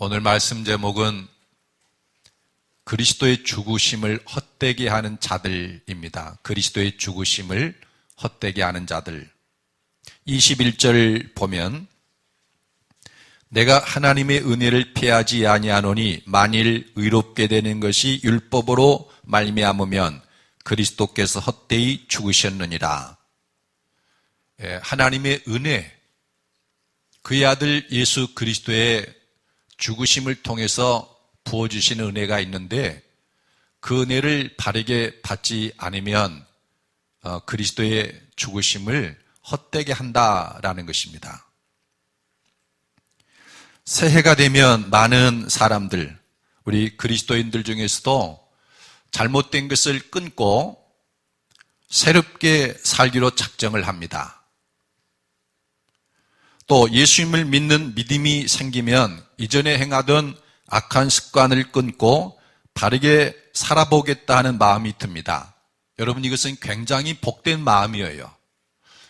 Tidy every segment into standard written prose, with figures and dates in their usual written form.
오늘 말씀 제목은 그리스도의 죽으심을 헛되게 하는 자들입니다. 그리스도의 죽으심을 헛되게 하는 자들. 21절 보면 내가 하나님의 은혜를 피하지 아니하노니 만일 의롭게 되는 것이 율법으로 말미암으면 그리스도께서 헛되이 죽으셨느니라. 하나님의 은혜, 그의 아들 예수 그리스도의 죽으심을 통해서 부어주시는 은혜가 있는데 그 은혜를 바르게 받지 않으면 그리스도의 죽으심을 헛되게 한다라는 것입니다. 새해가 되면 많은 사람들, 우리 그리스도인들 중에서도 잘못된 것을 끊고 새롭게 살기로 작정을 합니다. 또 예수님을 믿는 믿음이 생기면 이전에 행하던 악한 습관을 끊고 바르게 살아보겠다 하는 마음이 듭니다. 여러분, 이것은 굉장히 복된 마음이에요.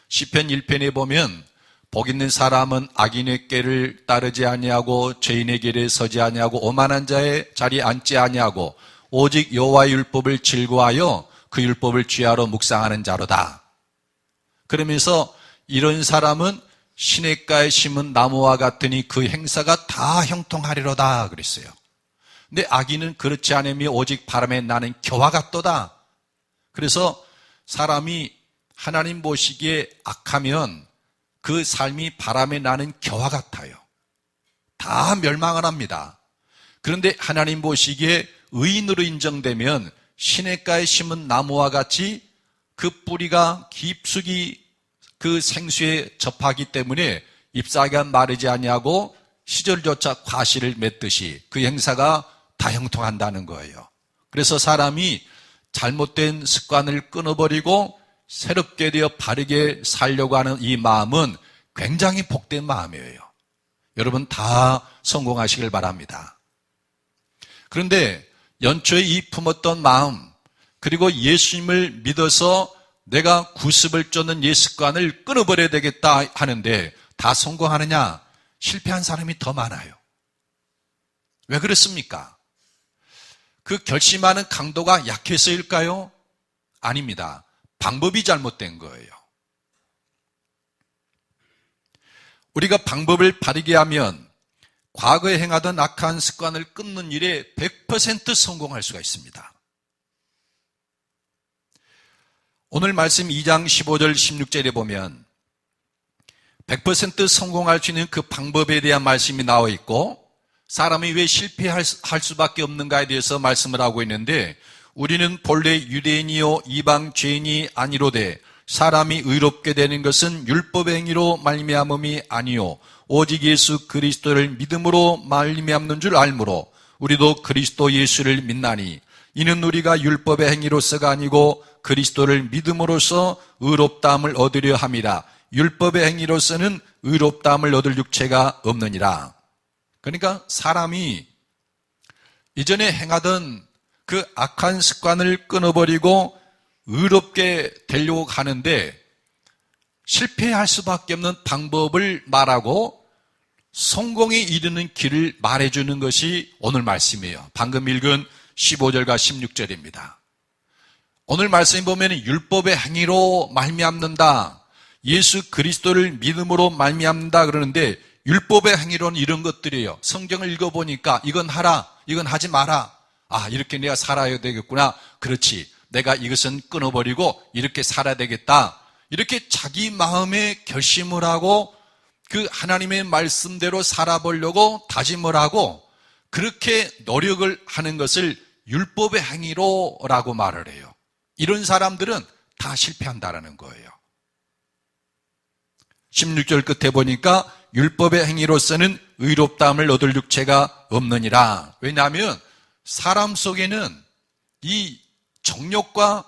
시편 1편에 보면 복 있는 사람은 악인의 꾀를 따르지 아니하고 죄인의 길에 서지 아니하고 오만한 자의 자리에 앉지 아니하고 오직 여호와의 율법을 즐거워하여 그 율법을 주야로 묵상하는 자로다. 그러면서 이런 사람은 시냇가에 심은 나무와 같으니 그 행사가 다 형통하리로다 그랬어요. 근데 악인은 그렇지 않으며 오직 바람에 나는 겨와 같도다. 그래서 사람이 하나님 보시기에 악하면 그 삶이 바람에 나는 겨와 같아요. 다 멸망을 합니다. 그런데 하나님 보시기에 의인으로 인정되면 시냇가에 심은 나무와 같이 그 뿌리가 깊숙이 그 생수에 접하기 때문에 잎사귀가 마르지 아니하고 시절조차 과실을 맺듯이 그 행사가 다 형통한다는 거예요. 그래서 사람이 잘못된 습관을 끊어버리고 새롭게 되어 바르게 살려고 하는 이 마음은 굉장히 복된 마음이에요. 여러분 다 성공하시길 바랍니다. 그런데 연초에 이 품었던 마음, 그리고 예수님을 믿어서 내가 구습을 쫓는 옛 습관을 끊어버려야 되겠다 하는데 다 성공하느냐? 실패한 사람이 더 많아요. 왜 그렇습니까? 그 결심하는 강도가 약해서일까요? 아닙니다. 방법이 잘못된 거예요. 우리가 방법을 바르게 하면 과거에 행하던 악한 습관을 끊는 일에 100% 성공할 수가 있습니다. 오늘 말씀 2장 15절 16절에 보면 100% 성공할 수 있는 그 방법에 대한 말씀이 나와 있고 사람이 왜 실패할 수밖에 없는가에 대해서 말씀을 하고 있는데 우리는 본래 유대인이요 이방 죄인이 아니로되 사람이 의롭게 되는 것은 율법의 행위로 말미암음이 아니요 오직 예수 그리스도를 믿음으로 말미암는 줄 알므로 우리도 그리스도 예수를 믿나니 이는 우리가 율법의 행위로서가 아니고 그리스도를 믿음으로써 의롭다함을 얻으려 함이라. 율법의 행위로서는 의롭다함을 얻을 육체가 없느니라. 그러니까 사람이 이전에 행하던 그 악한 습관을 끊어버리고 의롭게 되려고 하는데 실패할 수밖에 없는 방법을 말하고 성공에 이르는 길을 말해주는 것이 오늘 말씀이에요. 방금 읽은 15절과 16절입니다. 오늘 말씀에 보면 율법의 행위로 말미암는다. 예수 그리스도를 믿음으로 말미암는다 그러는데 율법의 행위로는 이런 것들이에요. 성경을 읽어보니까 이건 하라, 이건 하지 마라. 아, 이렇게 내가 살아야 되겠구나. 그렇지. 내가 이것은 끊어버리고 이렇게 살아야 되겠다. 이렇게 자기 마음에 결심을 하고 그 하나님의 말씀대로 살아보려고 다짐을 하고 그렇게 노력을 하는 것을 율법의 행위로라고 말을 해요. 이런 사람들은 다 실패한다라는 거예요. 16절 끝에 보니까 율법의 행위로서는 의롭다함을 얻을 육체가 없느니라. 왜냐하면 사람 속에는 이 정욕과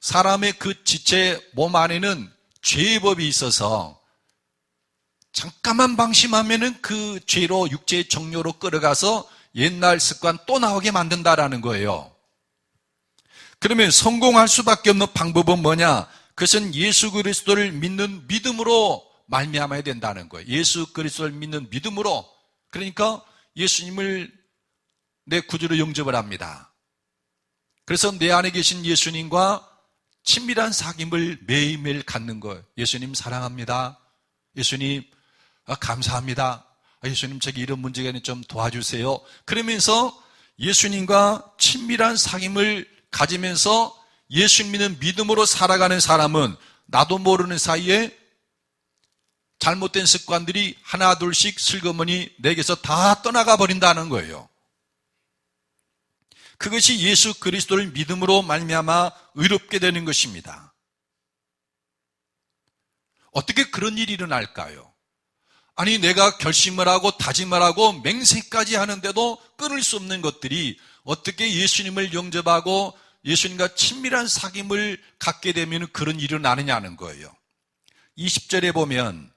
사람의 그 지체 몸 안에는 죄의 법이 있어서 잠깐만 방심하면은 그 죄로 육체의 정욕으로 끌어가서 옛날 습관 또 나오게 만든다라는 거예요. 그러면 성공할 수밖에 없는 방법은 뭐냐? 그것은 예수 그리스도를 믿는 믿음으로 말미암아야 된다는 거예요. 예수 그리스도를 믿는 믿음으로. 그러니까 예수님을 내 구주로 영접을 합니다. 그래서 내 안에 계신 예수님과 친밀한 사귐을 매일매일 갖는 거예요. 예수님 사랑합니다. 예수님 감사합니다. 예수님 저기 이런 문제가 있는데 좀 도와주세요. 그러면서 예수님과 친밀한 사귐을 가지면서 예수 믿는 믿음으로 살아가는 사람은 나도 모르는 사이에 잘못된 습관들이 하나 둘씩 슬그머니 내게서 다 떠나가 버린다는 거예요. 그것이 예수 그리스도를 믿음으로 말미암아 의롭게 되는 것입니다. 어떻게 그런 일이 일어날까요? 아니 내가 결심을 하고 다짐을 하고 맹세까지 하는데도 끊을 수 없는 것들이 어떻게 예수님을 영접하고 예수님과 친밀한 사귐을 갖게 되면 그런 일이 일어나느냐는 거예요. 20절에 보면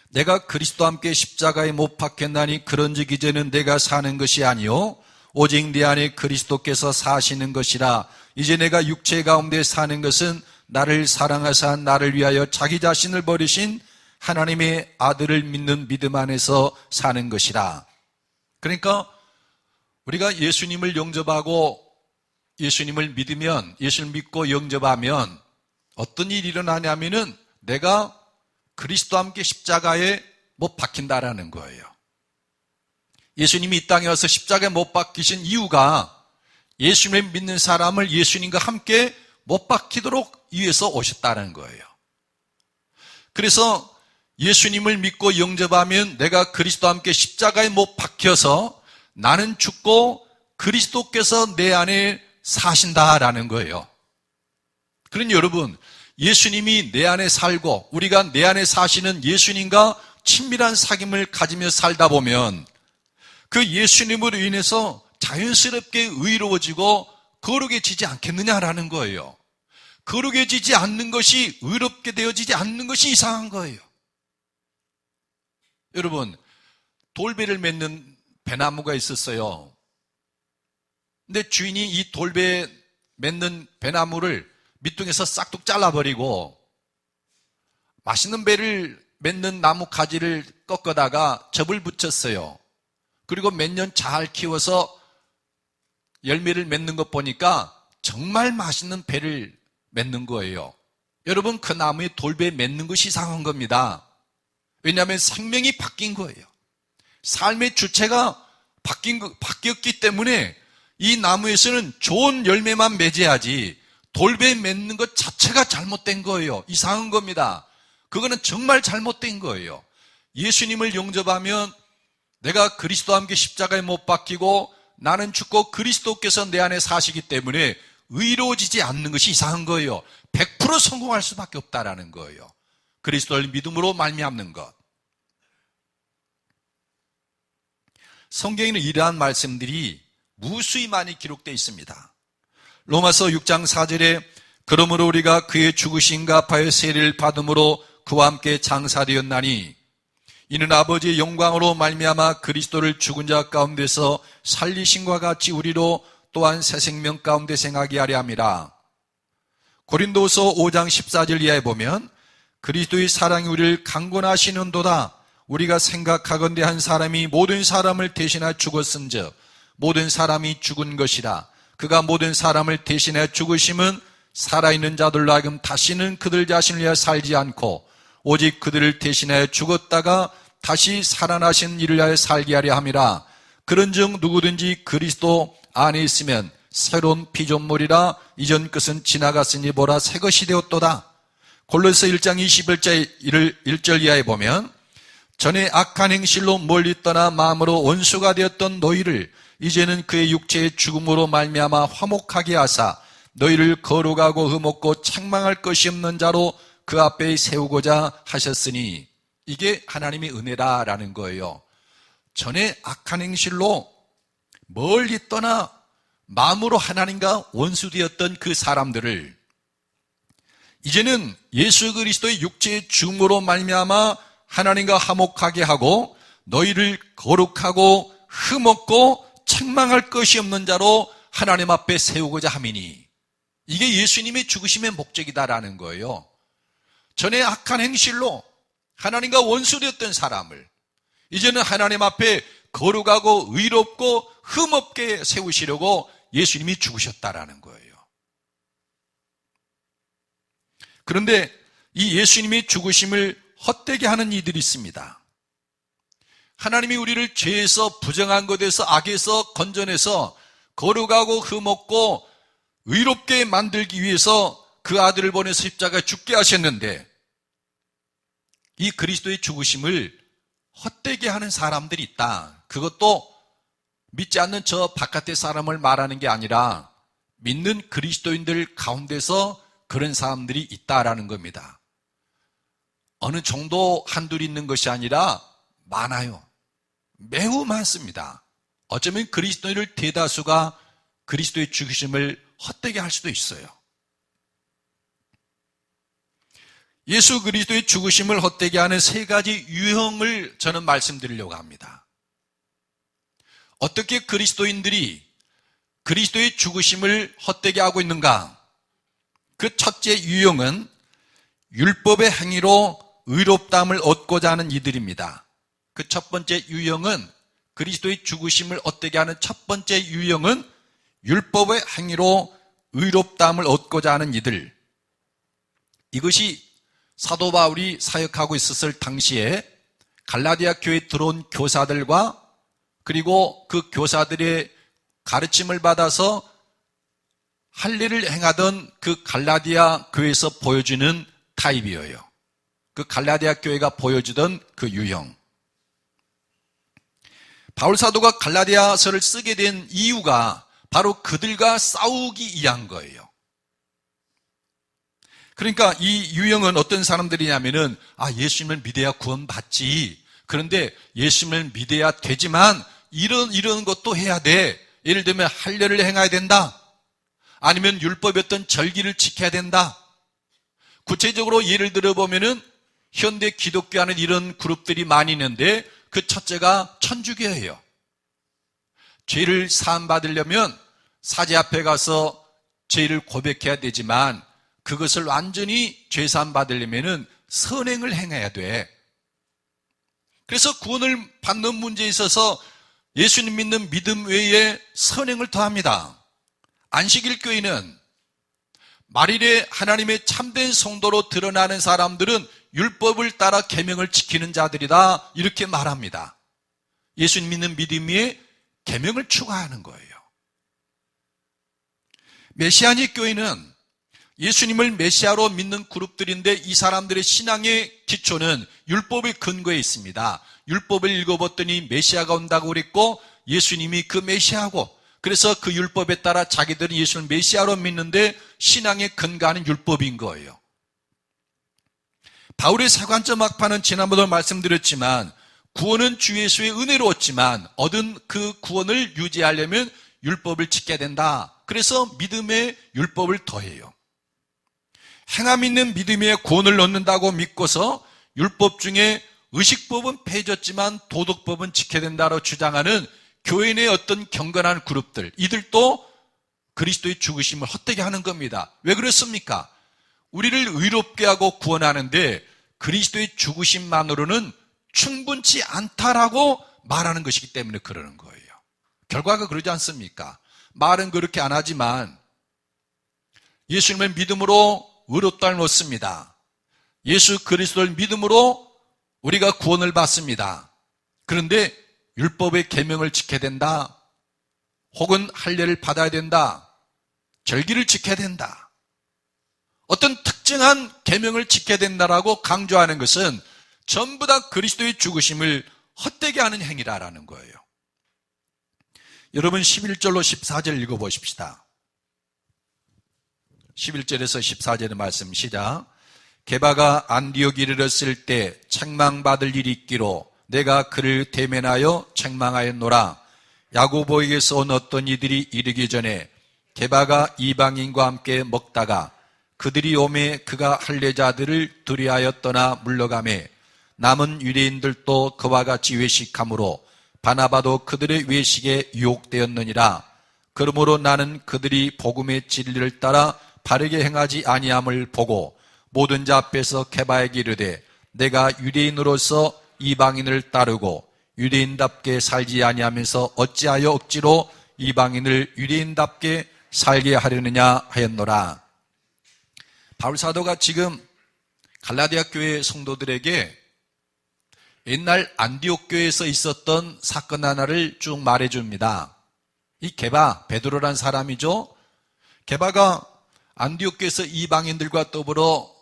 내가 그리스도와 함께 십자가에 못 박혔나니 그런즉 이제는 내가 사는 것이 아니요 오직 내 안에 그리스도께서 사시는 것이라. 이제 내가 육체 가운데 사는 것은 나를 사랑하사 나를 위하여 자기 자신을 버리신 하나님의 아들을 믿는 믿음 안에서 사는 것이라. 그러니까 우리가 예수님을 영접하고 예수님을 믿으면, 예수를 믿고 영접하면 어떤 일이 일어나냐면은 내가 그리스도와 함께 십자가에 못 박힌다라는 거예요. 예수님이 이 땅에 와서 십자가에 못 박히신 이유가 예수님을 믿는 사람을 예수님과 함께 못 박히도록 위해서 오셨다는 거예요. 그래서 예수님을 믿고 영접하면 내가 그리스도와 함께 십자가에 못 박혀서 나는 죽고 그리스도께서 내 안에 사신다라는 거예요. 그러니 여러분, 예수님이 내 안에 살고 우리가 내 안에 사시는 예수님과 친밀한 사귐을 가지며 살다 보면 그 예수님으로 인해서 자연스럽게 의로워지고 거룩해지지 않겠느냐라는 거예요. 거룩해지지 않는 것이 의롭게 되어지지 않는 것이 이상한 거예요. 여러분, 돌배를 맺는 배나무가 있었어요. 근데 주인이 이 돌배 맺는 배나무를 밑둥에서 싹둑 잘라버리고 맛있는 배를 맺는 나무 가지를 꺾어다가 접을 붙였어요. 그리고 몇 년 잘 키워서 열매를 맺는 것 보니까 정말 맛있는 배를 맺는 거예요. 여러분, 그 나무에 돌배 맺는 것이 이상한 겁니다. 왜냐하면 생명이 바뀐 거예요. 삶의 주체가 바뀌었기 때문에 이 나무에서는 좋은 열매만 맺어야지 돌배 맺는 것 자체가 잘못된 거예요. 이상한 겁니다. 그거는 정말 잘못된 거예요. 예수님을 영접하면 내가 그리스도와 함께 십자가에 못 박히고 나는 죽고 그리스도께서 내 안에 사시기 때문에 의로워지지 않는 것이 이상한 거예요. 100% 성공할 수밖에 없다라는 거예요. 그리스도를 믿음으로 말미암는 것. 성경에는 이러한 말씀들이 무수히 많이 기록되어 있습니다. 로마서 6장 4절에 그러므로 우리가 그의 죽으심과 합하여 세례를 받음으로 그와 함께 장사되었나니 이는 아버지의 영광으로 말미암아 그리스도를 죽은 자 가운데서 살리심과 같이 우리로 또한 새 생명 가운데 생하게 하려 함이라. 고린도서 5장 14절 이하에 보면 그리스도의 사랑이 우리를 강권하시는도다. 우리가 생각하건대 한 사람이 모든 사람을 대신하여 죽었은즉 모든 사람이 죽은 것이라. 그가 모든 사람을 대신하여 죽으심은 살아있는 자들로 하여금 다시는 그들 자신을 위하여 살지 않고 오직 그들을 대신하여 죽었다가 다시 살아나신 이를 위하여 살게 하려 함이라. 그런즉 누구든지 그리스도 안에 있으면 새로운 피조물이라. 이전 것은 지나갔으니 보라 새 것이 되었도다. 골로새 1장 21절 이하에 보면 전에 악한 행실로 멀리 떠나 마음으로 원수가 되었던 너희를 이제는 그의 육체의 죽음으로 말미암아 화목하게 하사 너희를 거룩하고 흠없고 책망할 것이 없는 자로 그 앞에 세우고자 하셨으니 이게 하나님의 은혜다라는 거예요. 전에 악한 행실로 멀리 떠나 마음으로 하나님과 원수되었던 그 사람들을 이제는 예수 그리스도의 육체의 죽음으로 말미암아 하나님과 화목하게 하고 너희를 거룩하고 흠없고 책망할 것이 없는 자로 하나님 앞에 세우고자 함이니 이게 예수님의 죽으심의 목적이다라는 거예요. 전에 악한 행실로 하나님과 원수되었던 사람을 이제는 하나님 앞에 거룩하고 의롭고 흠없게 세우시려고 예수님이 죽으셨다라는 거예요. 그런데 이 예수님이 죽으심을 헛되게 하는 이들이 있습니다. 하나님이 우리를 죄에서, 부정한 것에서, 악에서 건져내서 거룩하고 흠없고 의롭게 만들기 위해서 그 아들을 보내서 십자가에 죽게 하셨는데, 이 그리스도의 죽으심을 헛되게 하는 사람들이 있다. 그것도 믿지 않는 저 바깥의 사람을 말하는 게 아니라 믿는 그리스도인들 가운데서 그런 사람들이 있다라는 겁니다. 어느 정도 한둘이 있는 것이 아니라 많아요. 매우 많습니다. 어쩌면 그리스도인들 대다수가 그리스도의 죽으심을 헛되게 할 수도 있어요. 예수 그리스도의 죽으심을 헛되게 하는 세 가지 유형을 저는 말씀드리려고 합니다. 어떻게 그리스도인들이 그리스도의 죽으심을 헛되게 하고 있는가? 그 첫째 유형은 율법의 행위로 의롭다함을 얻고자 하는 이들입니다. 그 첫 번째 유형은, 그리스도의 죽으심을 헛되게 하는 첫 번째 유형은 율법의 행위로 의롭다함을 얻고자 하는 이들. 이것이 사도 바울이 사역하고 있었을 당시에 갈라디아 교회에 들어온 교사들과 그리고 그 교사들의 가르침을 받아서 할례를 행하던 그 갈라디아 교회에서 보여주는 타입이에요. 그 갈라디아 교회가 보여주던 그 유형. 바울 사도가 갈라디아서를 쓰게 된 이유가 바로 그들과 싸우기 위한 거예요. 그러니까 이 유형은 어떤 사람들이냐면은, 예수님을 믿어야 구원받지. 그런데 예수님을 믿어야 되지만 이런 것도 해야 돼. 예를 들면 할례를 행해야 된다. 아니면 율법이었던 절기를 지켜야 된다. 구체적으로 예를 들어보면은 현대 기독교 하는 이런 그룹들이 많이 있는데, 그 첫째가 천주교예요. 죄를 사함받으려면 사제 앞에 가서 죄를 고백해야 되지만 그것을 완전히 죄사함 받으려면 선행을 행해야 돼. 그래서 구원을 받는 문제에 있어서 예수님 믿는 믿음 외에 선행을 더합니다. 안식일 교회는 말일에 하나님의 참된 성도로 드러나는 사람들은 율법을 따라 계명을 지키는 자들이다, 이렇게 말합니다. 예수님 믿는 믿음 위에 계명을 추구하는 거예요. 메시아닉 교회는 예수님을 메시아로 믿는 그룹들인데, 이 사람들의 신앙의 기초는 율법의 근거에 있습니다. 율법을 읽어봤더니 메시아가 온다고 그랬고 예수님이 그 메시아고, 그래서 그 율법에 따라 자기들은 예수를 메시아로 믿는데 신앙의 근거는 율법인 거예요. 바울의 세관점 학파는 지난번에도 말씀드렸지만 구원은 주 예수의 은혜로 얻지만 얻은 그 구원을 유지하려면 율법을 지켜야 된다. 그래서 믿음에 율법을 더해요. 행함 있는 믿음에 구원을 얻는다고 믿고서 율법 중에 의식법은 폐해졌지만 도덕법은 지켜야 된다고 주장하는 교회 내 어떤 경건한 그룹들, 이들도 그리스도의 죽으심을 헛되게 하는 겁니다. 왜 그렇습니까? 우리를 의롭게 하고 구원하는데 그리스도의 죽으심만으로는 충분치 않다라고 말하는 것이기 때문에 그러는 거예요. 결과가 그러지 않습니까? 말은 그렇게 안 하지만 예수님을 믿음으로 의롭다함을 얻습니다. 예수 그리스도를 믿음으로 우리가 구원을 받습니다. 그런데 율법의 계명을 지켜야 된다, 혹은 할례를 받아야 된다, 절기를 지켜야 된다, 어떤 특정한 계명을 지켜야 된다라고 강조하는 것은 전부 다 그리스도의 죽으심을 헛되게 하는 행위라는 거예요. 여러분 11절로 14절 읽어보십시다. 11절에서 14절의 말씀 시작. 게바가 안디옥에 이르렀을 때 책망받을 일이 있기로 내가 그를 대면하여 책망하였노라. 야고보에게서 온 어떤 이들이 이르기 전에 게바가 이방인과 함께 먹다가 그들이 오매 그가 할례자들을 두려하여 떠나 물러가매 남은 유대인들도 그와 같이 외식함으로 바나바도 그들의 외식에 유혹되었느니라. 그러므로 나는 그들이 복음의 진리를 따라 바르게 행하지 아니함을 보고 모든 자 앞에서 게바에게 이르되 내가 유대인으로서 이방인을 따르고 유대인답게 살지 아니하면서 어찌하여 억지로 이방인을 유대인답게 살게 하려느냐 하였노라. 바울 사도가 지금 갈라디아 교회 성도들에게 옛날 안디옥 교회에서 있었던 사건 하나를 쭉 말해줍니다. 이 게바, 베드로란 사람이죠. 게바가 안디옥 교회에서 이방인들과 더불어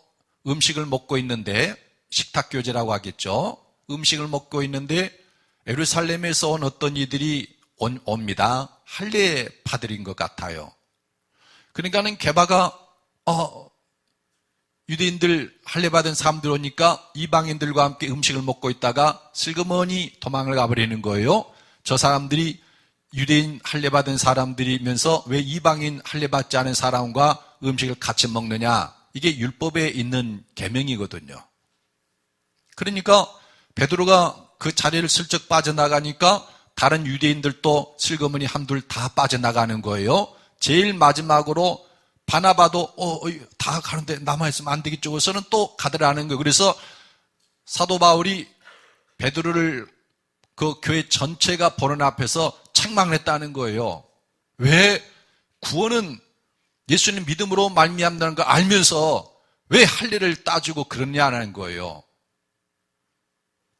음식을 먹고 있는데, 식탁교제라고 하겠죠. 음식을 먹고 있는데 예루살렘에서 온 어떤 이들이 옵니다. 할례 파들인 것 같아요. 그러니까는 게바가 유대인들 할례 받은 사람들 오니까 이방인들과 함께 음식을 먹고 있다가 슬그머니 도망을 가버리는 거예요. 저 사람들이 유대인 할례 받은 사람들이면서 왜 이방인 할례 받지 않은 사람과 음식을 같이 먹느냐? 이게 율법에 있는 계명이거든요. 그러니까 베드로가 그 자리를 슬쩍 빠져나가니까 다른 유대인들도 슬그머니 한둘 다 빠져나가는 거예요. 제일 마지막으로 바나바도 다 가는데 남아있으면 안 되겠죠. 그래서는 또 가더라는 거예요. 그래서 사도 바울이 베드로를 그 교회 전체가 보는 앞에서 책망했다는 거예요. 왜? 구원은 예수님 믿음으로 말미암다는 걸 알면서 왜 할례를 따지고 그러냐는 거예요.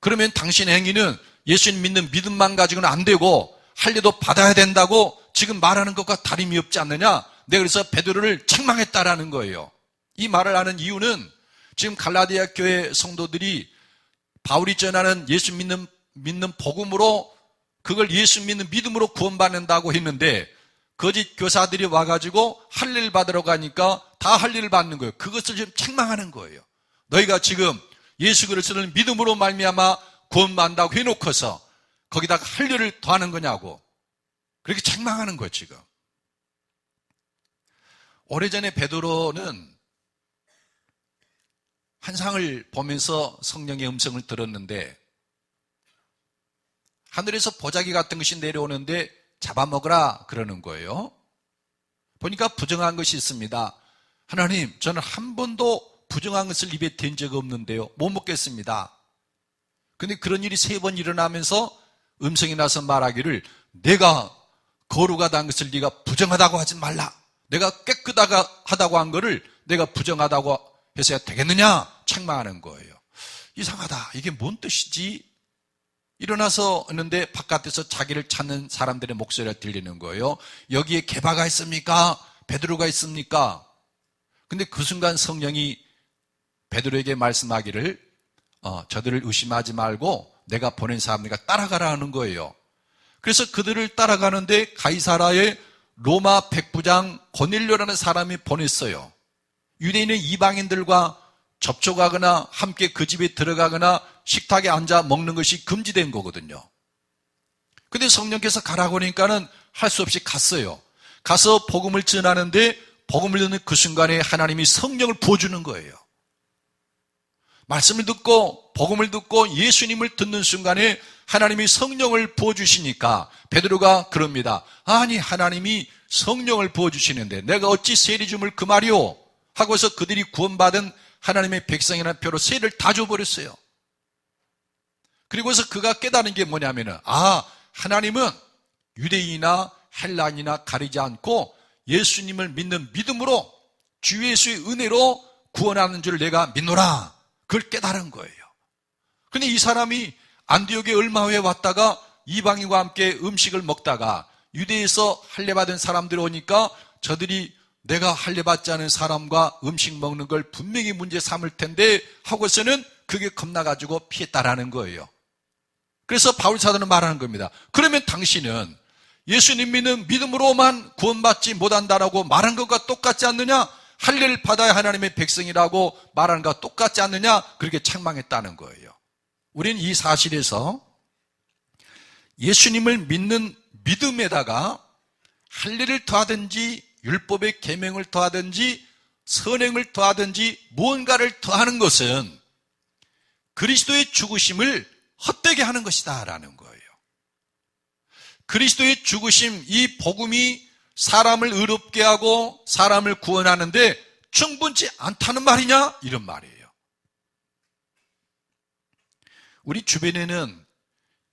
그러면 당신의 행위는 예수님 믿는 믿음만 가지고는 안 되고 할례도 받아야 된다고 지금 말하는 것과 다름이 없지 않느냐? 내가 그래서 베드로를 책망했다라는 거예요. 이 말을 하는 이유는 지금 갈라디아 교회 성도들이 바울이 전하는 예수 믿는 복음으로 그걸 예수 믿는 믿음으로 구원받는다고 했는데 거짓 교사들이 와가지고 할례를 받으러 가니까 다 할례를 받는 거예요. 그것을 지금 책망하는 거예요. 너희가 지금 예수 그리스도를 믿음으로 말미암아 구원받는다고 해놓고서 거기다가 할례를 더하는 거냐고 그렇게 책망하는 거예요. 지금 오래전에 베드로는 환상을 보면서 성령의 음성을 들었는데 하늘에서 보자기 같은 것이 내려오는데 잡아먹으라 그러는 거예요. 보니까 부정한 것이 있습니다. 하나님, 저는 한 번도 부정한 것을 입에 댄 적 없는데요. 못 먹겠습니다. 근데 그런 일이 3번 일어나면서 음성이 나서 말하기를 내가 거룩하다 한 것을 네가 부정하다고 하지 말라. 내가 깨끗하다고 한 거를 내가 부정하다고 해서야 되겠느냐? 책망하는 거예요. 이상하다. 이게 뭔 뜻이지? 일어나서 있는데 바깥에서 자기를 찾는 사람들의 목소리가 들리는 거예요. 여기에 게바가 있습니까? 베드로가 있습니까? 근데 그 순간 성령이 베드로에게 말씀하기를 저들을 의심하지 말고 내가 보낸 사람들과 따라가라 하는 거예요. 그래서 그들을 따라가는데 가이사라의 로마 백부장 고넬료라는 사람이 보냈어요. 유대인은 이방인들과 접촉하거나 함께 그 집에 들어가거나 식탁에 앉아 먹는 것이 금지된 거거든요. 근데 성령께서 가라고 하니까는 할 수 없이 갔어요. 가서 복음을 전하는데 복음을 듣는 그 순간에 하나님이 성령을 부어주는 거예요. 말씀을 듣고 복음을 듣고 예수님을 듣는 순간에 하나님이 성령을 부어주시니까 베드로가 그럽니다. 아니 하나님이 성령을 부어주시는데 내가 어찌 세리 줌을 금하리오? 하고서 그들이 구원받은 하나님의 백성이라는 표로 세를 다 줘버렸어요. 그리고서 그가 깨달은 게 뭐냐면은 하나님은 유대인이나 헬라인이나 가리지 않고 예수님을 믿는 믿음으로 주 예수의 은혜로 구원하는 줄 내가 믿노라. 그걸 깨달은 거예요. 근데 이 사람이 안디옥에 얼마 후에 왔다가 이방인과 함께 음식을 먹다가 유대에서 할례받은 사람들이 오니까 저들이 내가 할례받지 않은 사람과 음식 먹는 걸 분명히 문제 삼을 텐데 하고서는 그게 겁나가지고 피했다라는 거예요. 그래서 바울 사도는 말하는 겁니다. 그러면 당신은 예수님 믿는 믿음으로만 구원받지 못한다라고 말한 것과 똑같지 않느냐? 할례를 받아야 하나님의 백성이라고 말하는 것과 똑같지 않느냐? 그렇게 책망했다는 거예요. 우리는 이 사실에서 예수님을 믿는 믿음에다가 할례를 더하든지 율법의 계명을 더하든지 선행을 더하든지 무언가를 더하는 것은 그리스도의 죽으심을 헛되게 하는 것이다 라는 거예요. 그리스도의 죽으심, 이 복음이 사람을 의롭게 하고 사람을 구원하는데 충분치 않다는 말이냐? 이런 말이에요. 우리 주변에는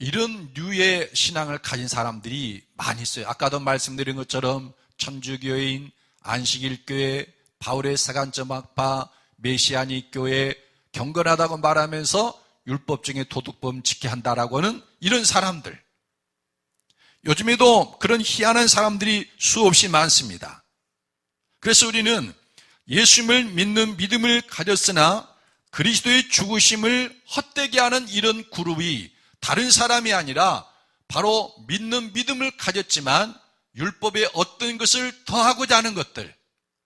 이런 류의 신앙을 가진 사람들이 많이 있어요. 아까도 말씀드린 것처럼 천주교인, 안식일교회, 바울의 사간점학파, 메시아닉 교회, 경건하다고 말하면서 율법 중에 도덕범 지켜야 한다라고 하는 이런 사람들. 요즘에도 그런 희한한 사람들이 수없이 많습니다. 그래서 우리는 예수님을 믿는 믿음을 가졌으나 그리스도의 죽으심을 헛되게 하는 이런 그룹이 다른 사람이 아니라 바로 믿는 믿음을 가졌지만 율법에 어떤 것을 더하고자 하는 것들,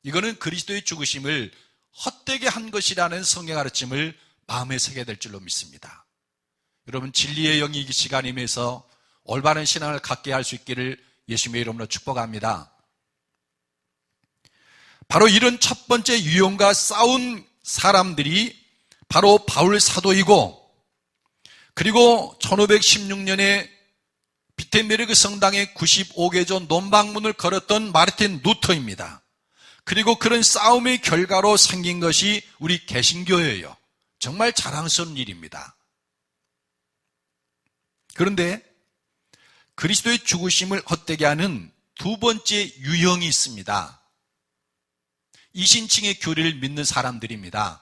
이거는 그리스도의 죽으심을 헛되게 한 것이라는 성경 가르침을 마음에 새겨야 될 줄로 믿습니다. 여러분, 진리의 영이 이 시간에 임해서 올바른 신앙을 갖게 할 수 있기를 예수님의 이름으로 축복합니다. 바로 이런 첫 번째 유형과 싸운 사람들이 바로 바울 사도이고, 그리고 1516년에 비텐베르그 성당의 95개조 논방문을 걸었던 마르틴 루터입니다. 그리고 그런 싸움의 결과로 생긴 것이 우리 개신교예요. 정말 자랑스러운 일입니다. 그런데 그리스도의 죽으심을 헛되게 하는 두 번째 유형이 있습니다. 이신칭의 교리를 믿는 사람들입니다.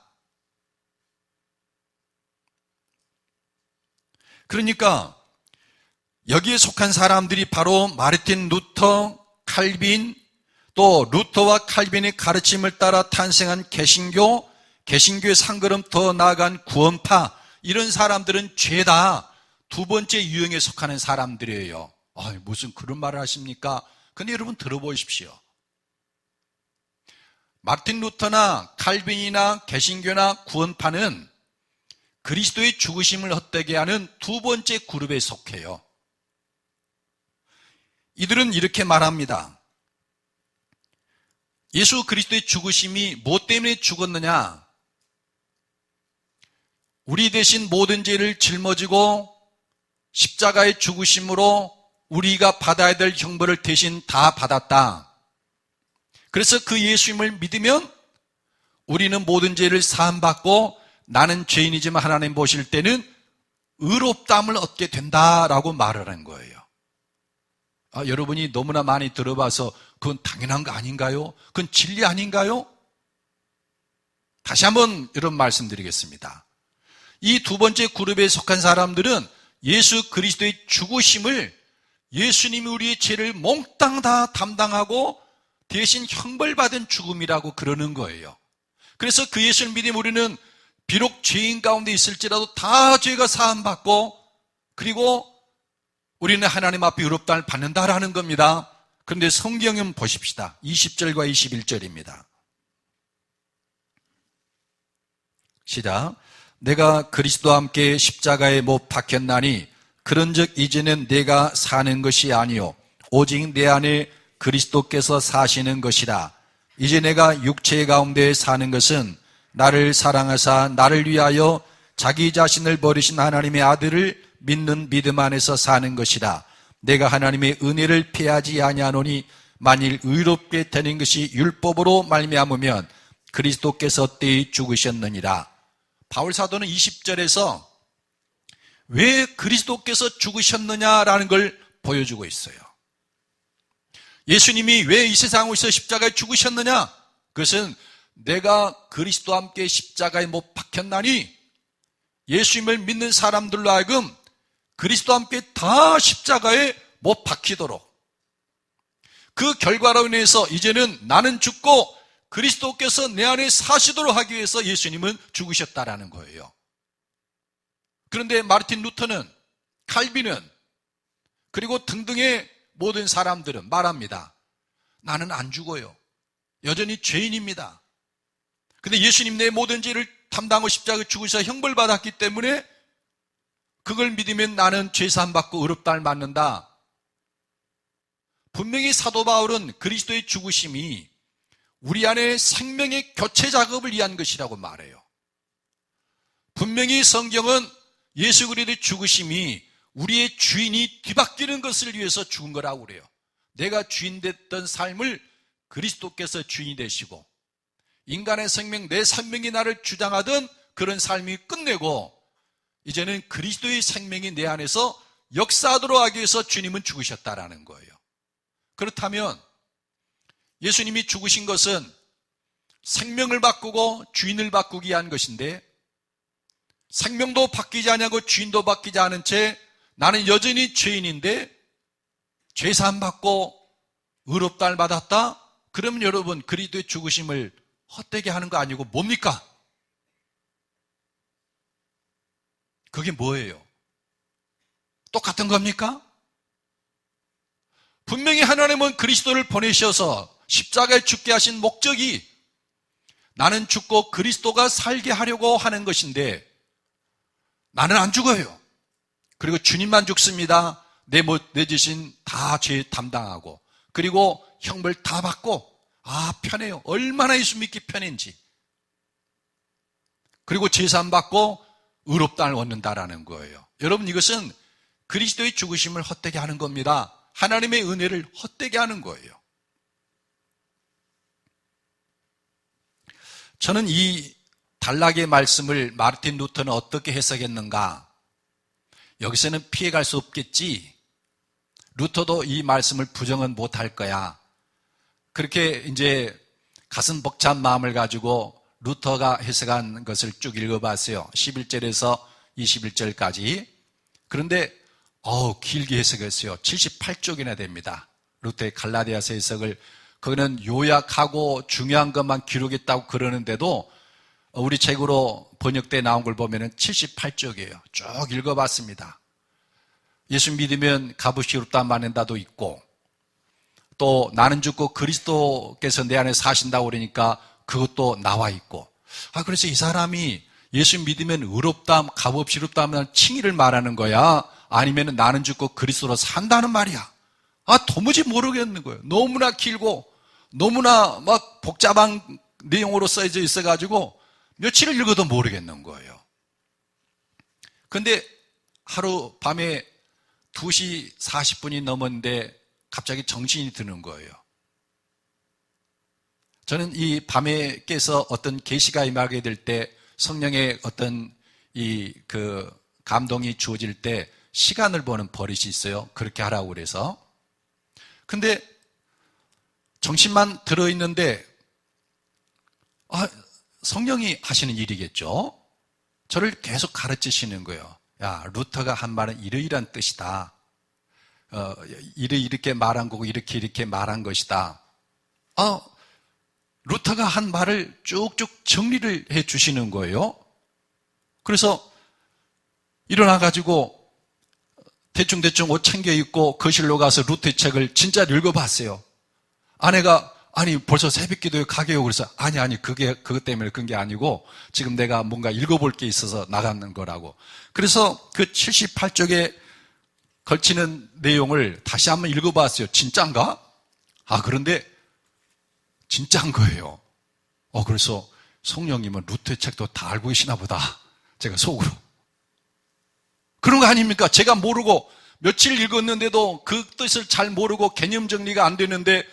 그러니까 여기에 속한 사람들이 바로 마르틴 루터, 칼빈, 또 루터와 칼빈의 가르침을 따라 탄생한 개신교, 개신교의 한 걸음 더 나아간 구원파, 이런 사람들은 죄다 두 번째 유형에 속하는 사람들이에요. 무슨 그런 말을 하십니까? 근데 여러분 들어보십시오. 마르틴 루터나 칼빈이나 개신교나 구원파는 그리스도의 죽으심을 헛되게 하는 두 번째 그룹에 속해요. 이들은 이렇게 말합니다. 예수 그리스도의 죽으심이 무엇 때문에 죽었느냐? 우리 대신 모든 죄를 짊어지고 십자가의 죽으심으로 우리가 받아야 될 형벌을 대신 다 받았다. 그래서 그 예수님을 믿으면 우리는 모든 죄를 사함받고 나는 죄인이지만 하나님 보실 때는 의롭다함을 얻게 된다라고 말을 한 거예요. 여러분이 너무나 많이 들어봐서 그건 당연한 거 아닌가요? 그건 진리 아닌가요? 다시 한번 이런 말씀드리겠습니다. 이 두 번째 그룹에 속한 사람들은 예수 그리스도의 죽으심을 예수님이 우리의 죄를 몽땅 다 담당하고 대신 형벌받은 죽음이라고 그러는 거예요. 그래서 그 예수를 믿으면 우리는 비록 죄인 가운데 있을지라도 다 죄가 사함받고 그리고 우리는 하나님 앞에 의롭다함을 받는다라는 겁니다. 그런데 성경은 보십시다. 20절과 21절입니다. 시작. 내가 그리스도와 함께 십자가에 못 박혔나니 그런즉 이제는 내가 사는 것이 아니요 오직 내 안에 그리스도께서 사시는 것이라. 이제 내가 육체 가운데 사는 것은 나를 사랑하사 나를 위하여 자기 자신을 버리신 하나님의 아들을 믿는 믿음 안에서 사는 것이라. 내가 하나님의 은혜를 피하지 아니하노니 만일 의롭게 되는 것이 율법으로 말미암으면 그리스도께서 때에 죽으셨느니라. 바울 사도는 20절에서 왜 그리스도께서 죽으셨느냐라는 걸 보여주고 있어요. 예수님이 왜 이 세상에 오셔서 십자가에 죽으셨느냐? 그것은 내가 그리스도와 함께 십자가에 못 박혔나니 예수님을 믿는 사람들로 하여금 그리스도와 함께 다 십자가에 못 박히도록, 그 결과로 인해서 이제는 나는 죽고 그리스도께서 내 안에 사시도록 하기 위해서 예수님은 죽으셨다라는 거예요. 그런데 마르틴 루터는, 칼빈은, 그리고 등등의 모든 사람들은 말합니다. 나는 안 죽어요. 여전히 죄인입니다. 근데 예수님 내 모든 죄를 담당하고 십자가에 죽으셔서 형벌받았기 때문에 그걸 믿으면 나는 죄사함 받고 의롭다함을 받는다. 분명히 사도 바울은 그리스도의 죽으심이 우리 안에 생명의 교체 작업을 위한 것이라고 말해요. 분명히 성경은 예수 그리스도의 죽으심이 우리의 주인이 뒤바뀌는 것을 위해서 죽은 거라고 그래요. 내가 주인 됐던 삶을 그리스도께서 주인이 되시고 인간의 생명, 내 생명이 나를 주장하던 그런 삶이 끝내고 이제는 그리스도의 생명이 내 안에서 역사하도록 하기 위해서 주님은 죽으셨다라는 거예요. 그렇다면 예수님이 죽으신 것은 생명을 바꾸고 주인을 바꾸기 위한 것인데, 생명도 바뀌지 않냐고 주인도 바뀌지 않은 채 나는 여전히 죄인인데 죄사함 받고 의롭다를 받았다? 그러면 여러분, 그리스도의 죽으심을 헛되게 하는 거 아니고 뭡니까? 그게 뭐예요? 똑같은 겁니까? 분명히 하나님은 그리스도를 보내셔서 십자가에 죽게 하신 목적이 나는 죽고 그리스도가 살게 하려고 하는 것인데, 나는 안 죽어요. 그리고 주님만 죽습니다. 내 지신 다 죄 담당하고, 그리고 형벌 다 받고, 편해요. 얼마나 예수 믿기 편한지. 그리고 제사함 받고 의롭다를 얻는다라는 거예요. 여러분, 이것은 그리스도의 죽으심을 헛되게 하는 겁니다. 하나님의 은혜를 헛되게 하는 거예요. 저는 이 단락의 말씀을 마르틴 루터는 어떻게 해석했는가? 여기서는 피해갈 수 없겠지. 루터도 이 말씀을 부정은 못할 거야. 그렇게 이제 가슴 벅찬 마음을 가지고 루터가 해석한 것을 쭉 읽어봤어요. 11절에서 21절까지. 그런데 길게 해석했어요. 78쪽이나 됩니다. 루터의 갈라디아서 해석을. 거기는 요약하고 중요한 것만 기록했다고 그러는데도 우리 책으로 번역돼 나온 걸 보면 78쪽이에요. 쭉 읽어봤습니다. 예수 믿으면 값없이 의롭다 받는다도 있고, 또 나는 죽고 그리스도께서 내 안에 사신다고 그러니까 그것도 나와 있고, 그래서 이 사람이 예수 믿으면 의롭다, 값없이 의롭다 하면 칭의를 말하는 거야? 아니면 나는 죽고 그리스도로 산다는 말이야? 도무지 모르겠는 거예요. 너무나 길고 너무나 막 복잡한 내용으로 써져 있어가지고 며칠을 읽어도 모르겠는 거예요. 근데 하루 밤에 2시 40분이 넘었는데 갑자기 정신이 드는 거예요. 저는 이 밤에 깨서 어떤 계시가 임하게 될 때, 성령의 어떤 감동이 주어질 때 시간을 보는 버릇이 있어요. 그렇게 하라고 그래서. 근데 정신만 들어있는데 성령이 하시는 일이겠죠. 저를 계속 가르치시는 거예요. 야, 루터가 한 말은 이러이러한 뜻이다. 이렇게 말한 거고 이렇게 말한 것이다. 루터가 한 말을 쭉쭉 정리를 해 주시는 거예요. 그래서 일어나가지고 대충대충 옷 챙겨 입고 거실로 가서 루터의 책을 진짜 읽어봤어요. 아내가 벌써 새벽기도에 가게요. 그래서 아니 그것 때문에 그런 게 아니고 지금 내가 뭔가 읽어볼 게 있어서 나가는 거라고. 그래서 그 78쪽에 걸치는 내용을 다시 한번 읽어봤어요. 진짠가? 그런데 진짜인 거예요. 그래서 성령님은 루터의 책도 다 알고 계시나 보다. 제가 속으로. 그런 거 아닙니까? 제가 모르고 며칠 읽었는데도 그 뜻을 잘 모르고 개념 정리가 안 되는데,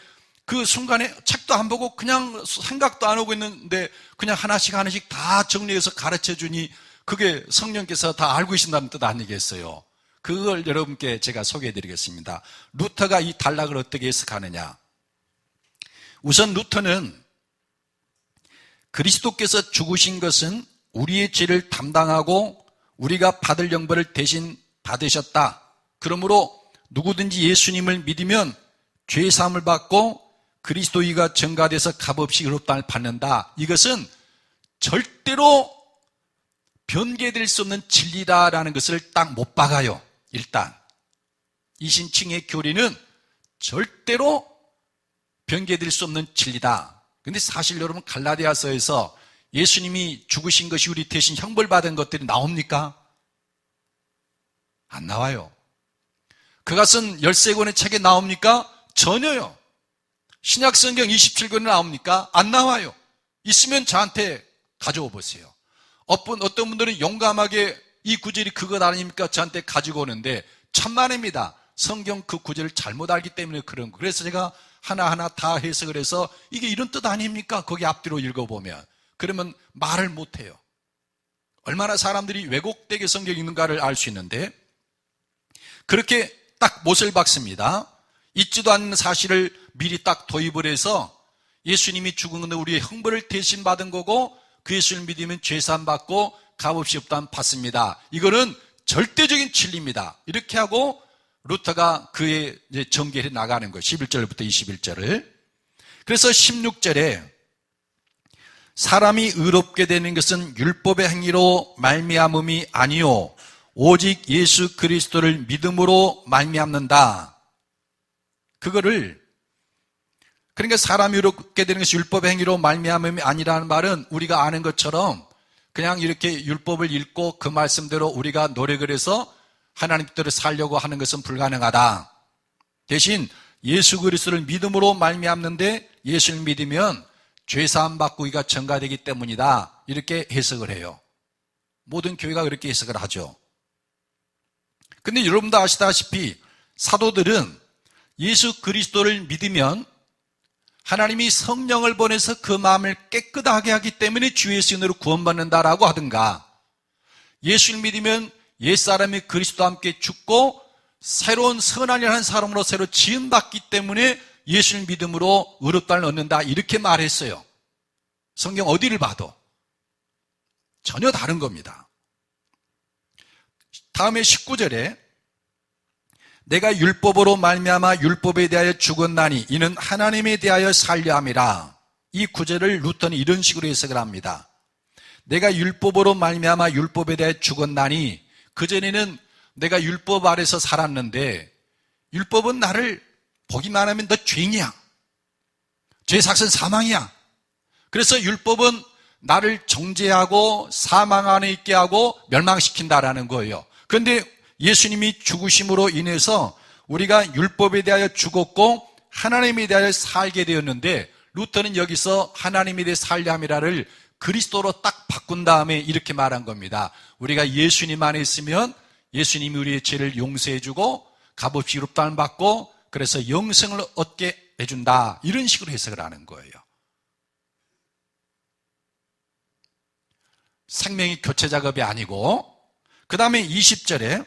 그 순간에 책도 안 보고 그냥 생각도 안 하고 있는데 그냥 하나씩 다 정리해서 가르쳐 주니 그게 성령께서 다 알고 계신다는 뜻 아니겠어요? 그걸 여러분께 제가 소개해 드리겠습니다. 루터가 이 단락을 어떻게 해석하느냐. 우선 루터는 그리스도께서 죽으신 것은 우리의 죄를 담당하고 우리가 받을 형벌을 대신 받으셨다. 그러므로 누구든지 예수님을 믿으면 죄사함을 받고 그리스도의가 증가돼서 값없이 의롭다를 받는다. 이것은 절대로 변개될 수 없는 진리다라는 것을 딱 못 박아요. 일단 이신칭의 교리는 절대로 변개될 수 없는 진리다. 근데 사실 여러분, 갈라디아서에서 예수님이 죽으신 것이 우리 대신 형벌받은 것들이 나옵니까? 안 나와요. 그것은 13권의 책에 나옵니까? 전혀요. 신약성경 27권에 나옵니까? 안 나와요. 있으면 저한테 가져오 보세요. 어떤 분들은 용감하게 이 구절이 그것 아닙니까? 저한테 가지고 오는데 천만입니다. 성경 그 구절을 잘못 알기 때문에 그런 거. 그래서 제가 하나하나 다 해석을 해서 이게 이런 뜻 아닙니까? 거기 앞뒤로 읽어보면. 그러면 말을 못해요. 얼마나 사람들이 왜곡되게 성경 읽는가를 알 수 있는데, 그렇게 딱 못을 박습니다. 있지도 않는 사실을 미리 딱 도입을 해서 예수님이 죽은 건데 우리의 형벌을 대신 받은 거고 그 예수를 믿으면 죄사함 받고 값없이 없다면 받습니다. 이거는 절대적인 진리입니다. 이렇게 하고 루터가 그의 전개해 나가는 거예요. 11절부터 21절을. 그래서 16절에 사람이 의롭게 되는 것은 율법의 행위로 말미암음이 아니요 오직 예수 그리스도를 믿음으로 말미암는다. 그거를 그러니까 사람이 의롭게 되는 것이 율법의 행위로 말미암음이 아니라는 말은 우리가 아는 것처럼 그냥 이렇게 율법을 읽고 그 말씀대로 우리가 노력을 해서 하나님 뜻대로 살려고 하는 것은 불가능하다. 대신 예수 그리스도를 믿음으로 말미암는데 예수를 믿으면 죄사함 받고 이가 전가되기 때문이다. 이렇게 해석을 해요. 모든 교회가 그렇게 해석을 하죠. 근데 여러분도 아시다시피 사도들은 예수 그리스도를 믿으면 하나님이 성령을 보내서 그 마음을 깨끗하게 하기 때문에 주의 신으로 구원받는다라고 하든가, 예수를 믿으면 옛사람이 그리스도와 함께 죽고 새로운 선한 일을 한 사람으로 새로 지음받기 때문에 예수를 믿음으로 의롭다를 얻는다, 이렇게 말했어요. 성경 어디를 봐도 전혀 다른 겁니다. 다음에 19절에 내가 율법으로 말미암아 율법에 대하여 죽었나니 이는 하나님에 대하여 살려 함이라. 이 구절을 루터는 이런 식으로 해석을 합니다. 내가 율법으로 말미암아 율법에 대하여 죽었나니, 그전에는 내가 율법 아래서 살았는데 율법은 나를 보기만 하면 너 죄인이야, 죄삭은 사망이야. 그래서 율법은 나를 정죄하고 사망 안에 있게 하고 멸망시킨다라는 거예요. 그런데 예수님이 죽으심으로 인해서 우리가 율법에 대하여 죽었고 하나님에 대하여 살게 되었는데, 루터는 여기서 하나님에 대해 살려 함이라를 그리스도로 딱 바꾼 다음에 이렇게 말한 겁니다. 우리가 예수님 안에 있으면 예수님이 우리의 죄를 용서해주고 값없이 의롭다함을 받고 그래서 영생을 얻게 해준다, 이런 식으로 해석을 하는 거예요. 생명이 교체 작업이 아니고, 그 다음에 20절에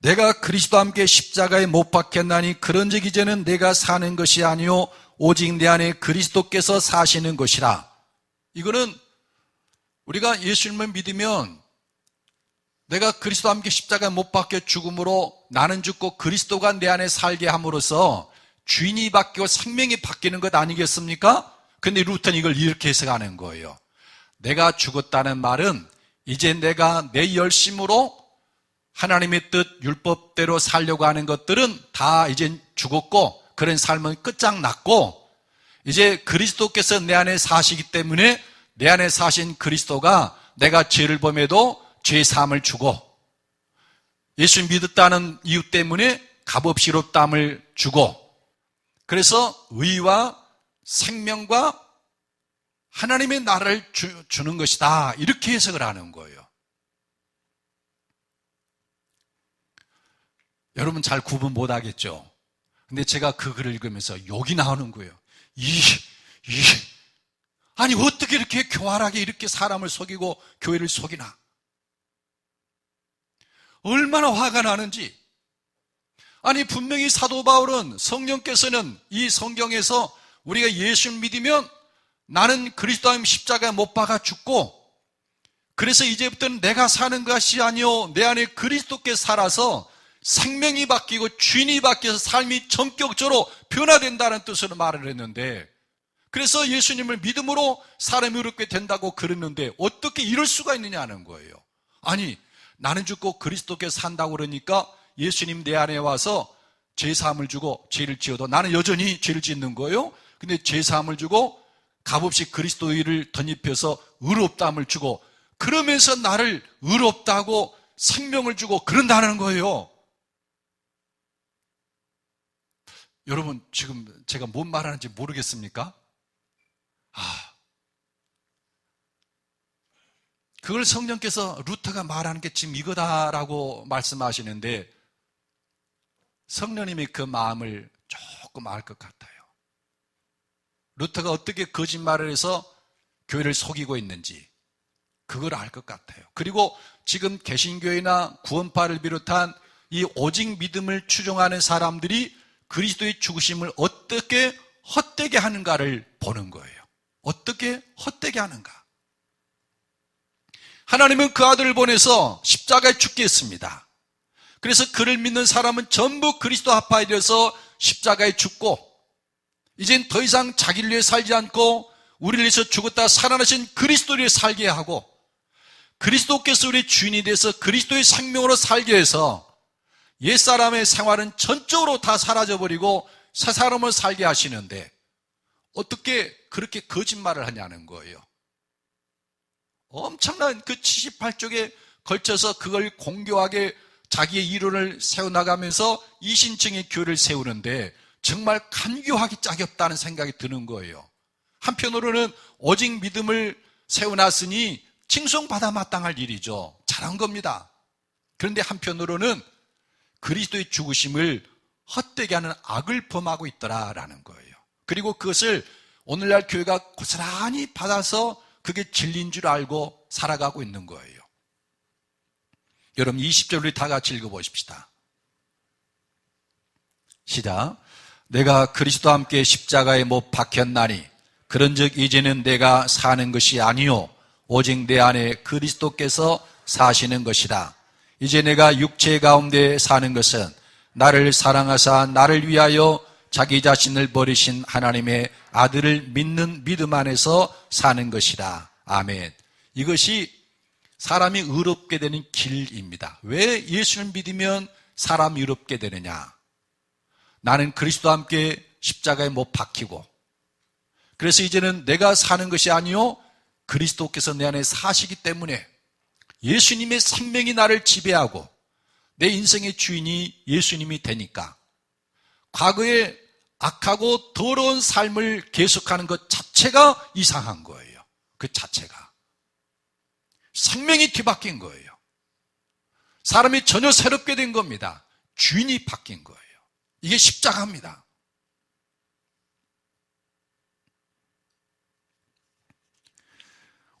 내가 그리스도와 함께 십자가에 못 박혔나니 그런즉 이제는 내가 사는 것이 아니요 오직 내 안에 그리스도께서 사시는 것이라. 이거는 우리가 예수님을 믿으면 내가 그리스도와 함께 십자가에 못 박혀 죽음으로 나는 죽고 그리스도가 내 안에 살게 함으로써 주인이 바뀌고 생명이 바뀌는 것 아니겠습니까? 근데 루터는 이걸 이렇게 해석하는 거예요. 내가 죽었다는 말은 이제 내가 내 열심으로 하나님의 뜻 율법대로 살려고 하는 것들은 다 이제 죽었고 그런 삶은 끝장났고 이제 그리스도께서 내 안에 사시기 때문에 내 안에 사신 그리스도가 내가 죄를 범해도 죄 사함을 주고 예수 믿었다는 이유 때문에 값없이 의롭다함을 주고 그래서 의와 생명과 하나님의 나라를 주는 것이다, 이렇게 해석을 하는 거예요. 여러분 잘 구분 못 하겠죠? 근데 제가 그 글을 읽으면서 욕이 나오는 거예요. 아니 어떻게 이렇게 교활하게 이렇게 사람을 속이고 교회를 속이나? 얼마나 화가 나는지. 아니 분명히 사도 바울은 성령께서는 이 성경에서 우리가 예수를 믿으면 나는 그리스도와 십자가에 못 박아 죽고 그래서 이제부터는 내가 사는 것이 아니요 내 안에 그리스도께서 살아서 생명이 바뀌고 주인이 바뀌어서 삶이 전격적으로 변화된다는 뜻으로 말을 했는데, 그래서 예수님을 믿음으로 사람이 의롭게 된다고 그랬는데 어떻게 이럴 수가 있느냐는 거예요. 아니 나는 죽고 그리스도께서 산다고 그러니까 예수님 내 안에 와서 죄사함을 주고 죄를 지어도 나는 여전히 죄를 짓는 거예요. 근데 죄사함을 주고 값없이 그리스도의 일을 덧입혀서 의롭다함을 주고 그러면서 나를 의롭다고 생명을 주고 그런다는 거예요. 여러분 지금 제가 뭔 말하는지 모르겠습니까? 그걸 성령께서 루터가 말하는 게 지금 이거다라고 말씀하시는데 성령님이 그 마음을 조금 알 것 같아요. 루터가 어떻게 거짓말을 해서 교회를 속이고 있는지 그걸 알 것 같아요. 그리고 지금 개신교회나 구원파를 비롯한 이 오직 믿음을 추종하는 사람들이 그리스도의 죽으심을 어떻게 헛되게 하는가를 보는 거예요. 어떻게 헛되게 하는가. 하나님은 그 아들을 보내서 십자가에 죽게 했습니다. 그래서 그를 믿는 사람은 전부 그리스도 합하에 되어서 십자가에 죽고 이젠 더 이상 자기를 위해 살지 않고 우리를 위해서 죽었다 살아나신 그리스도를 위해 살게 하고 그리스도께서 우리의 주인이 돼서 그리스도의 생명으로 살게 해서 옛사람의 생활은 전적으로 다 사라져버리고 새 사람을 살게 하시는데 어떻게 그렇게 거짓말을 하냐는 거예요. 엄청난 그 78쪽에 걸쳐서 그걸 공교하게 자기의 이론을 세워나가면서 이신층의 교회를 세우는데 정말 간교하기 짝이 없다는 생각이 드는 거예요. 한편으로는 오직 믿음을 세워놨으니 칭송받아 마땅할 일이죠. 잘한 겁니다. 그런데 한편으로는 그리스도의 죽으심을 헛되게 하는 악을 범하고 있더라라는 거예요. 그리고 그것을 오늘날 교회가 고스란히 받아서 그게 진리인 줄 알고 살아가고 있는 거예요. 여러분 20절 우리 다 같이 읽어보십시다. 시작. 내가 그리스도와 함께 십자가에 못 박혔나니 그런즉 이제는 내가 사는 것이 아니요 오직 내 안에 그리스도께서 사시는 것이다. 이제 내가 육체 가운데 사는 것은 나를 사랑하사 나를 위하여 자기 자신을 버리신 하나님의 아들을 믿는 믿음 안에서 사는 것이다. 아멘. 이것이 사람이 의롭게 되는 길입니다. 왜 예수를 믿으면 사람이 의롭게 되느냐? 나는 그리스도와 함께 십자가에 못 박히고 그래서 이제는 내가 사는 것이 아니요 그리스도께서 내 안에 사시기 때문에 예수님의 생명이 나를 지배하고 내 인생의 주인이 예수님이 되니까 과거에 악하고 더러운 삶을 계속하는 것 자체가 이상한 거예요. 그 자체가 생명이 뒤바뀐 거예요. 사람이 전혀 새롭게 된 겁니다. 주인이 바뀐 거예요. 이게 십자가입니다.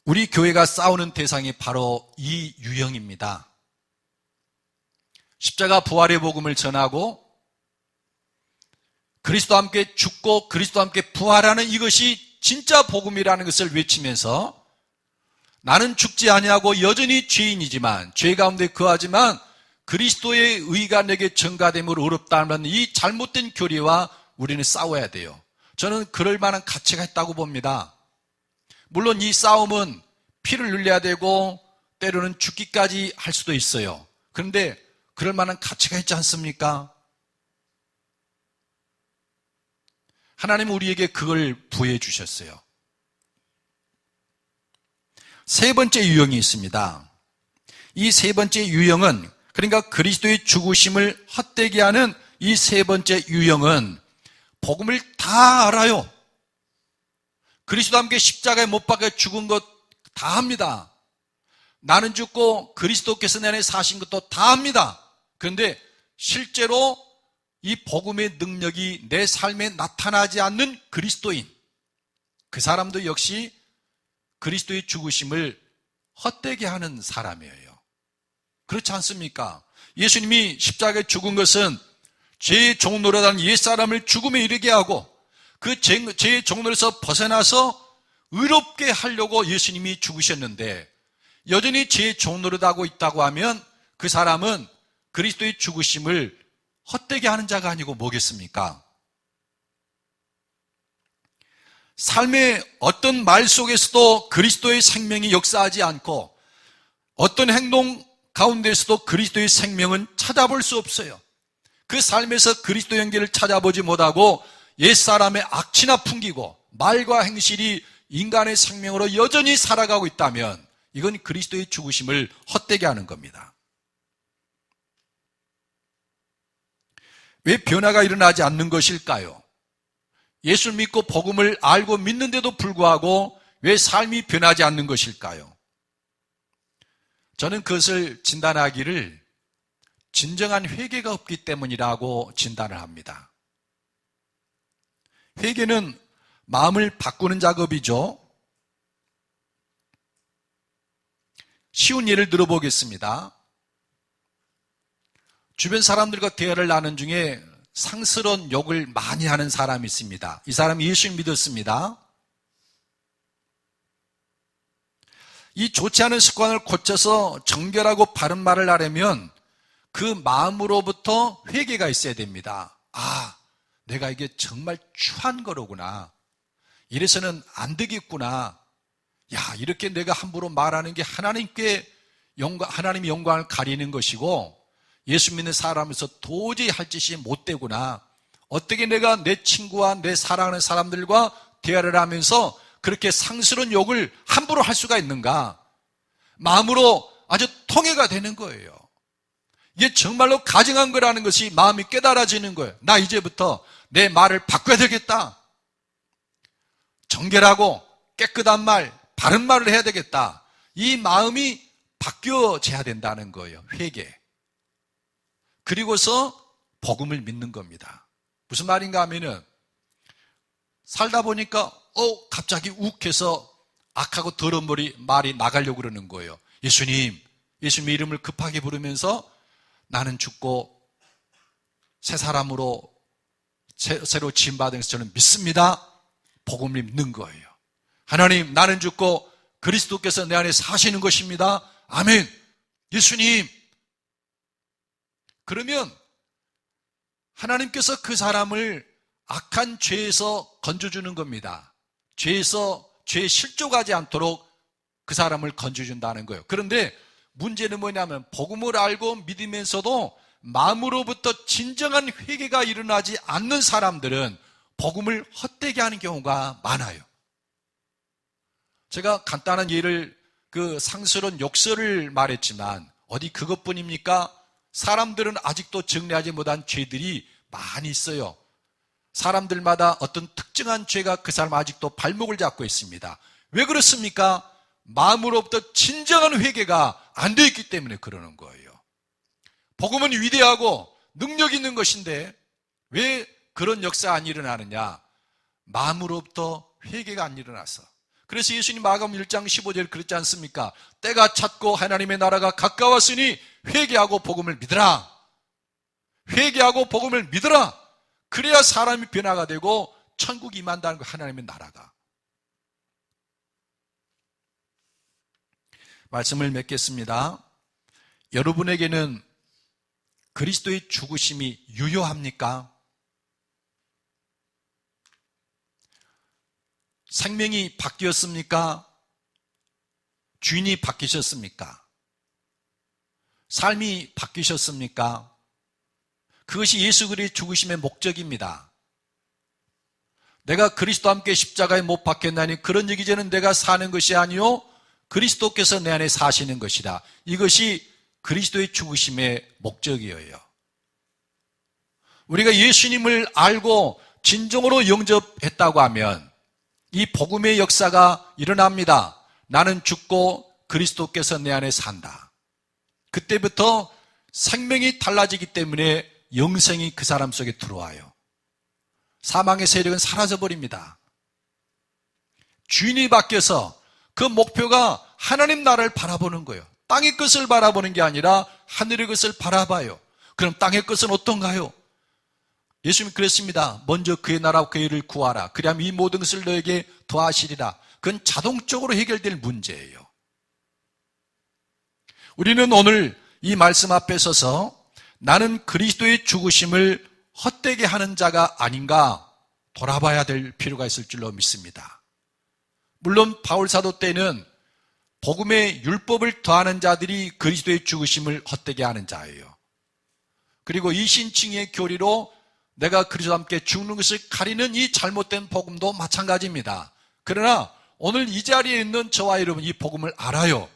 우리 교회가 싸우는 대상이 바로 이 유형입니다. 십자가 부활의 복음을 전하고 그리스도와 함께 죽고 그리스도와 함께 부활하는 이것이 진짜 복음이라는 것을 외치면서 나는 죽지 아니하고 여전히 죄인이지만 죄 가운데 거하지만 그리스도의 의가 내게 전가됨으로 의롭다는 이 잘못된 교리와 우리는 싸워야 돼요. 저는 그럴 만한 가치가 있다고 봅니다. 물론 이 싸움은 피를 흘려야 되고 때로는 죽기까지 할 수도 있어요. 그런데 그럴 만한 가치가 있지 않습니까? 하나님은 우리에게 그걸 부여해 주셨어요. 세 번째 유형이 있습니다. 이 세 번째 유형은 그러니까 그리스도의 죽으심을 헛되게 하는 이 세 번째 유형은 복음을 다 알아요. 그리스도와 함께 십자가에 못 박혀 죽은 것 다 합니다. 나는 죽고 그리스도께서 내 안에 사신 것도 다 합니다. 그런데 실제로 이 복음의 능력이 내 삶에 나타나지 않는 그리스도인, 그 사람도 역시 그리스도의 죽으심을 헛되게 하는 사람이에요. 그렇지 않습니까? 예수님이 십자가에 죽은 것은 죄의 종노릇한 옛사람을 죽음에 이르게 하고 그 죄의 종노릇에서 벗어나서 의롭게 하려고 예수님이 죽으셨는데 여전히 죄의 종노릇하고 있다고 하면 그 사람은 그리스도의 죽으심을 헛되게 하는 자가 아니고 뭐겠습니까? 삶의 어떤 말 속에서도 그리스도의 생명이 역사하지 않고 어떤 행동 가운데서도 그리스도의 생명은 찾아볼 수 없어요. 그 삶에서 그리스도 연계를 찾아보지 못하고 옛사람의 악취나 풍기고 말과 행실이 인간의 생명으로 여전히 살아가고 있다면 이건 그리스도의 죽으심을 헛되게 하는 겁니다. 왜 변화가 일어나지 않는 것일까요? 예수를 믿고 복음을 알고 믿는데도 불구하고 왜 삶이 변하지 않는 것일까요? 저는 그것을 진단하기를 진정한 회개가 없기 때문이라고 진단을 합니다. 회개는 마음을 바꾸는 작업이죠. 쉬운 예를 들어보겠습니다. 주변 사람들과 대화를 나눈 중에 상스러운 욕을 많이 하는 사람이 있습니다. 이 사람이 예수를 믿었습니다. 이 좋지 않은 습관을 고쳐서 정결하고 바른 말을 하려면 그 마음으로부터 회개가 있어야 됩니다. 아, 내가 이게 정말 추한 거로구나. 이래서는 안 되겠구나. 야, 이렇게 내가 함부로 말하는 게 하나님의 영광을 가리는 것이고 예수 믿는 사람으로서 도저히 할 짓이 못 되구나. 어떻게 내가 내 친구와 내 사랑하는 사람들과 대화를 하면서 그렇게 상스러운 욕을 함부로 할 수가 있는가? 마음으로 아주 통해가 되는 거예요. 이게 정말로 가증한 거라는 것이 마음이 깨달아지는 거예요. 나 이제부터 내 말을 바꿔야 되겠다. 정결하고 깨끗한 말, 바른 말을 해야 되겠다. 이 마음이 바뀌어져야 된다는 거예요. 회개. 그리고서 복음을 믿는 겁니다. 무슨 말인가 하면은 살다 보니까 갑자기 욱해서 악하고 더러운 말이 나가려고 그러는 거예요. 예수님 이름을 급하게 부르면서 나는 죽고 새 사람으로 새로 지음받은 것을 저는 믿습니다. 복음을 믿는 거예요. 하나님, 나는 죽고 그리스도께서 내 안에 사시는 것입니다. 아멘. 예수님. 그러면 하나님께서 그 사람을 악한 죄에서 건져주는 겁니다. 죄에 실족하지 않도록 그 사람을 건져준다는 거예요. 그런데 문제는 뭐냐면 복음을 알고 믿으면서도 마음으로부터 진정한 회개가 일어나지 않는 사람들은 복음을 헛되게 하는 경우가 많아요. 제가 간단한 예를 상스러운 욕설을 말했지만 어디 그것뿐입니까? 사람들은 아직도 정리하지 못한 죄들이 많이 있어요. 사람들마다 어떤 특정한 죄가 그 사람 아직도 발목을 잡고 있습니다. 왜 그렇습니까? 마음으로부터 진정한 회개가 안 되어 있기 때문에 그러는 거예요. 복음은 위대하고 능력 있는 것인데 왜 그런 역사가 안 일어나느냐? 마음으로부터 회개가 안 일어나서. 그래서 예수님 마가복음 1장 15절 그렇지 않습니까? 때가 찼고 하나님의 나라가 가까웠으니 회개하고 복음을 믿으라. 회개하고 복음을 믿으라. 그래야 사람이 변화가 되고 천국이 임한다는 거, 하나님의 나라가. 말씀을 맺겠습니다. 여러분에게는 그리스도의 죽으심이 유효합니까? 생명이 바뀌었습니까? 주인이 바뀌셨습니까? 삶이 바뀌셨습니까? 그것이 예수 그리스도의 죽으심의 목적입니다. 내가 그리스도와 함께 십자가에 못 박혔나니 그런 얘기 이제는 내가 사는 것이 아니요 그리스도께서 내 안에 사시는 것이다. 이것이 그리스도의 죽으심의 목적이에요. 우리가 예수님을 알고 진정으로 영접했다고 하면 이 복음의 역사가 일어납니다. 나는 죽고 그리스도께서 내 안에 산다. 그때부터 생명이 달라지기 때문에 영생이 그 사람 속에 들어와요. 사망의 세력은 사라져버립니다. 주인이 바뀌어서 그 목표가 하나님 나라를 바라보는 거예요. 땅의 것을 바라보는 게 아니라 하늘의 것을 바라봐요. 그럼 땅의 것은 어떤가요? 예수님이 그랬습니다. 먼저 그의 나라와 그의 일을 구하라. 그리하면 이 모든 것을 너에게 더하시리라. 그건 자동적으로 해결될 문제예요. 우리는 오늘 이 말씀 앞에 서서 나는 그리스도의 죽으심을 헛되게 하는 자가 아닌가 돌아봐야 될 필요가 있을 줄로 믿습니다. 물론 바울 사도 때는 복음의 율법을 더하는 자들이 그리스도의 죽으심을 헛되게 하는 자예요. 그리고 이신칭의 교리로 내가 그리스도와 함께 죽는 것을 가리는 이 잘못된 복음도 마찬가지입니다. 그러나 오늘 이 자리에 있는 저와 여러분 이 복음을 알아요.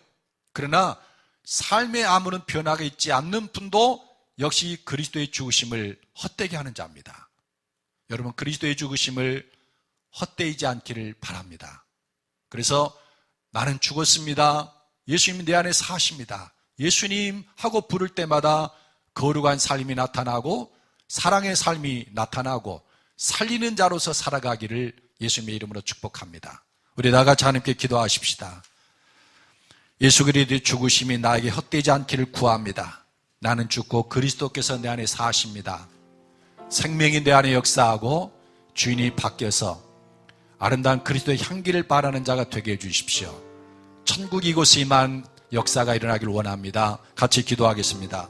그러나 삶에 아무런 변화가 있지 않는 분도 역시 그리스도의 죽으심을 헛되게 하는 자입니다. 여러분 그리스도의 죽으심을 헛되이지 않기를 바랍니다. 그래서 나는 죽었습니다. 예수님이 내 안에 사십니다. 예수님 하고 부를 때마다 거룩한 삶이 나타나고 사랑의 삶이 나타나고 살리는 자로서 살아가기를 예수님의 이름으로 축복합니다. 우리 다 같이 하나님께 기도하십시다. 예수 그리스도의 죽으심이 나에게 헛되지 않기를 구합니다. 나는 죽고 그리스도께서 내 안에 사십니다. 생명이 내 안에 역사하고 주인이 바뀌어서 아름다운 그리스도의 향기를 바라는 자가 되게 해주십시오. 천국 이곳에 임한 역사가 일어나길 원합니다. 같이 기도하겠습니다.